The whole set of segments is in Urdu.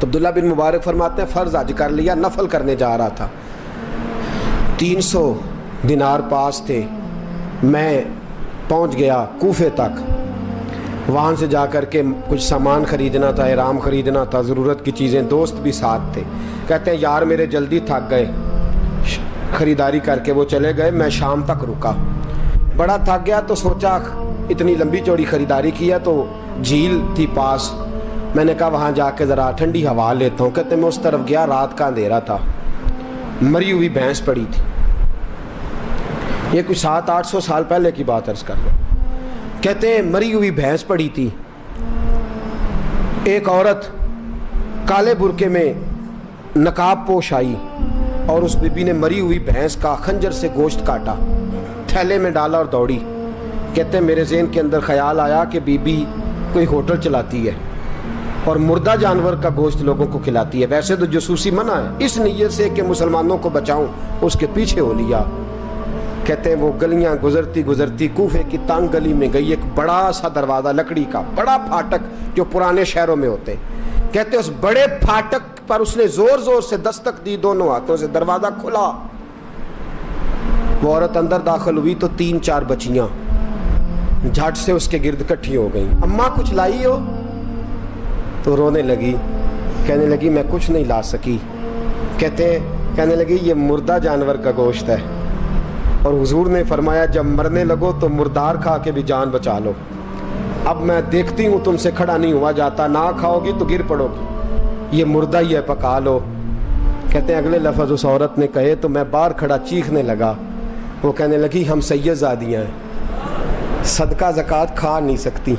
تو عبداللہ بن مبارک فرماتے ہیں فرض حج کر لیا، نفل کرنے جا رہا تھا، 300 دینار پاس تھے، میں پہنچ گیا کوفے تک، وہاں سے جا کر کے کچھ سامان خریدنا تھا، احرام خریدنا تھا، ضرورت کی چیزیں، دوست بھی ساتھ تھے، کہتے ہیں یار میرے جلدی تھک گئے، خریداری کر کے وہ چلے گئے، میں شام تک رکا، بڑا تھک گیا تو سوچا اتنی لمبی چوڑی خریداری کی ہے تو جھیل تھی پاس، میں نے کہا وہاں جا کے ذرا ٹھنڈی ہوا لیتا ہوں، کہتے میں اس طرف گیا، رات کا اندھیرا تھا، مری ہوئی بھینس پڑی تھی، یہ کچھ 700-800 سال پہلے کی بات عرض کر رہا ہوں، کہتے ہیں مری ہوئی بھینس پڑی تھی، ایک عورت کالے برقعے میں نقاب پوش آئی اور اس بی بی نے مری ہوئی بھینس کا خنجر سے گوشت کاٹا، تھیلے میں ڈالا اور دوڑی، کہتے ہیں میرے ذہن کے اندر خیال آیا کہ بی بی کوئی ہوٹل چلاتی ہے اور مردہ جانور کا گوشت لوگوں کو کھلاتی ہے، ویسے تو جاسوسی منع ہے، اس نیت سے کہ مسلمانوں کو بچاؤں اس کے پیچھے ہو لیا، کہتے ہیں وہ گلیاں گزرتی گزرتی کوفے کی تنگ گلی میں گئی، ایک بڑا سا دروازہ لکڑی کا، بڑا پھاٹک جو پرانے شہروں میں ہوتے ہیں، کہتے ہیں اس بڑے پھاٹک پر اس نے زور زور سے دستک دی، دونوں ہاتھوں سے دروازہ کھلا، وہ عورت اندر داخل ہوئی تو 3-4 بچیاں جھٹ سے اس کے گرد اکٹھی ہو گئیں، اماں کچھ لائی ہو؟ تو رونے لگی، کہنے لگی میں کچھ نہیں لا سکی، کہنے لگی یہ مردہ جانور کا گوشت ہے، اور حضور نے فرمایا جب مرنے لگو تو مردار کھا کے بھی جان بچا لو، اب میں دیکھتی ہوں تم سے کھڑا نہیں ہوا جاتا، نہ کھاؤ گی تو گر پڑو گی، یہ مردہ ہی ہے پکا لو، کہتے ہیں اگلے لفظ اس عورت نے کہے تو میں باہر کھڑا چیخنے لگا، وہ کہنے لگی ہم سید زادیاں ہیں، صدقہ زکوٰۃ کھا نہیں سکتی،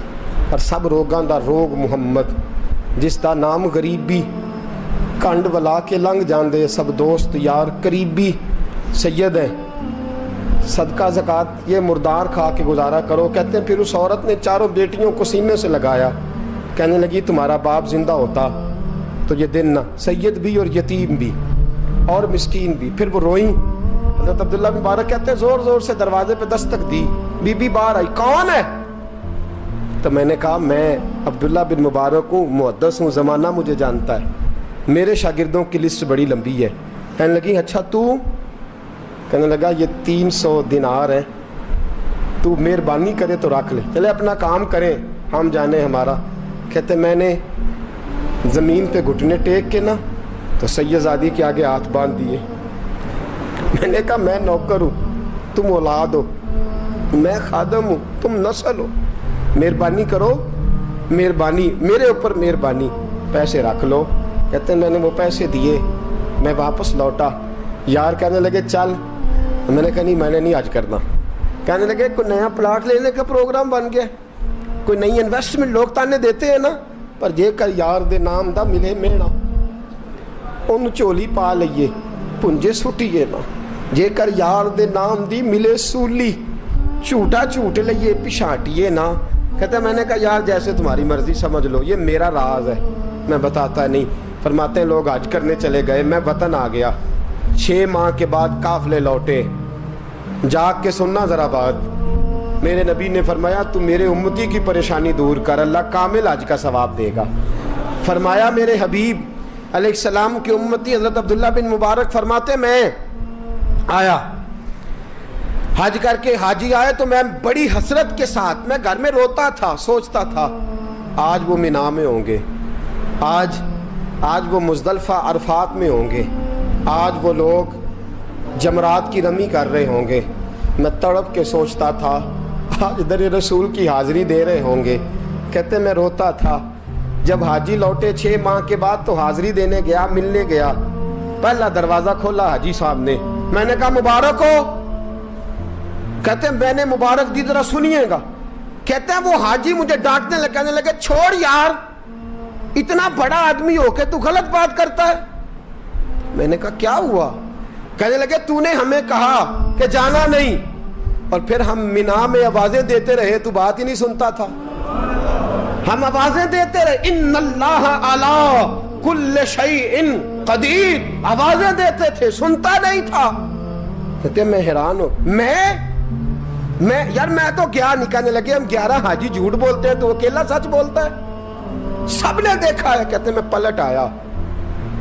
اور سب روگاں دا روگ محمد، جس دا نام غریبی، کنڈ ولا کے لنگ جاندے سب دوست یار قریبی، سید ہیں، صدقہ زکوٰۃ یہ مردار کھا کے گزارا کرو، کہتے ہیں پھر اس عورت نے 4 بیٹیوں کو سینے سے لگایا، کہنے لگی تمہارا باپ زندہ ہوتا تو یہ دن نہ، سید بھی اور یتیم بھی اور مسکین بھی، پھر وہ روئیں، حضرت عبداللہ بن مبارک کہتے ہیں زور زور سے دروازے پہ دستک دی، بی بی باہر آئی، کون ہے؟ تو میں نے کہا میں عبداللہ بن مبارک ہوں، محدث ہوں، زمانہ مجھے جانتا ہے، میرے شاگردوں کی لسٹ بڑی لمبی ہے، کہنے لگی اچھا تو؟ کہنے لگا یہ 300 دینار ہیں، تو مہربانی کرے تو رکھ لے، چلے اپنا کام کریں ہم جانے ہمارا، کہتے میں نے زمین پہ گھٹنے ٹیک کے نا تو سید زادی کے آگے ہاتھ باندھ دیے، میں نے کہا میں نوکر ہوں تم اولاد ہو، میں خادم ہوں تم نسل ہو، مہربانی کرو، مہربانی میرے اوپر مہربانی، پیسے رکھ لو، کہتے ہیں میں نے وہ پیسے دیے، میں واپس لوٹا، یار کہنے لگے چل، میں نے کہا نہیں میں نے نہیں آج کرنا، کہنے لگے کوئی نیا پلاٹ لینے کا پروگرام بن گیا، کوئی نئی انویسٹمنٹ، لوگ تانے دیتے ہیں نا، پر جے کر یار دے نام دا ملے میڑا ان چولی پا لئیے پنجے سٹیے نا، جے کر یار دے نام دی ملے سولی چھوٹا چھوٹ لئیے پشانٹیے نا، کہتے ہیں میں نے کہا یار جیسے تمہاری مرضی سمجھ لو، یہ میرا راز ہے میں بتاتا نہیں، فرماتے ہیں لوگ حج کرنے چلے گئے، میں وطن آ گیا، 6 ماہ کے بعد قافلے لوٹے، جاگ کے سننا ذرا بات، میرے نبی نے فرمایا تو میرے امتی کی پریشانی دور کر، اللہ کامل حج کا ثواب دے گا، فرمایا میرے حبیب علیہ السلام کی امتی حضرت عبداللہ بن مبارک فرماتے میں آیا حج کر کے، حاجی آئے تو میں بڑی حسرت کے ساتھ، میں گھر میں روتا تھا، سوچتا تھا آج وہ مینا میں ہوں گے، آج وہ مزدلفہ عرفات میں ہوں گے، آج وہ لوگ جمرات کی رمی کر رہے ہوں گے، میں تڑپ کے سوچتا تھا آج در رسول کی حاضری دے رہے ہوں گے، کہتے میں روتا تھا، جب حاجی لوٹے 6 ماہ کے بعد تو حاضری دینے گیا، ملنے گیا، پہلا دروازہ کھولا حاجی صاحب نے، میں نے کہا مبارک ہو، کہتے ہیں میں نے مبارک دی ذرا سنیے گا، کہتے ہیں وہ حاجی مجھے ڈانٹنے لگے، کہنے لگے چھوڑ یار اتنا بڑا آدمی ہو کے تو غلط بات کرتا ہے، میں نے کہا کیا ہوا؟ کہنے لگے تو نے ہمیں کہا کہ جانا نہیں، اور پھر ہم مینا میں آوازیں دیتے رہے تو بات ہی نہیں سنتا تھا، ہم آوازیں دیتے رہے ان اللہ علی کل شیء قدیر، آوازیں دیتے تھے سنتا نہیں تھا، کہتے میں حیران ہوں، میں یار میں تو کیا نہیں، کہنے لگے ہم 11 حاجی جھوٹ بولتے ہیں تو اکیلا سچ بولتا ہے، سب نے دیکھا ہے، کہتے میں پلٹ آیا،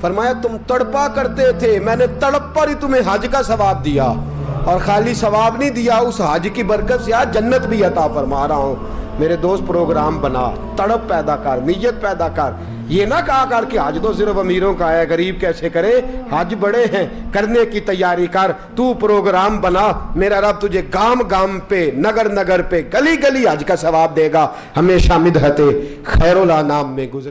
فرمایا تم تڑپا کرتے تھے، میں نے تڑپ پر ہی تمہیں حج کا ثواب دیا، اور خالی ثواب نہیں دیا، اس حج کی برکت سے آج جنت بھی عطا فرما رہا ہوں۔ میرے دوست پروگرام بنا، تڑپ پیدا کر، نیت پیدا کر، یہ نہ کہا کر کہ حج تو صرف امیروں کا ہے، غریب کیسے کرے، حج بڑے ہیں، کرنے کی تیاری کر، تو پروگرام بنا، میرا رب تجھے گام گام پہ، نگر نگر پہ، گلی گلی حج کا ثواب دے گا۔ ہمیشہ مدحت خیر الانام میں گزر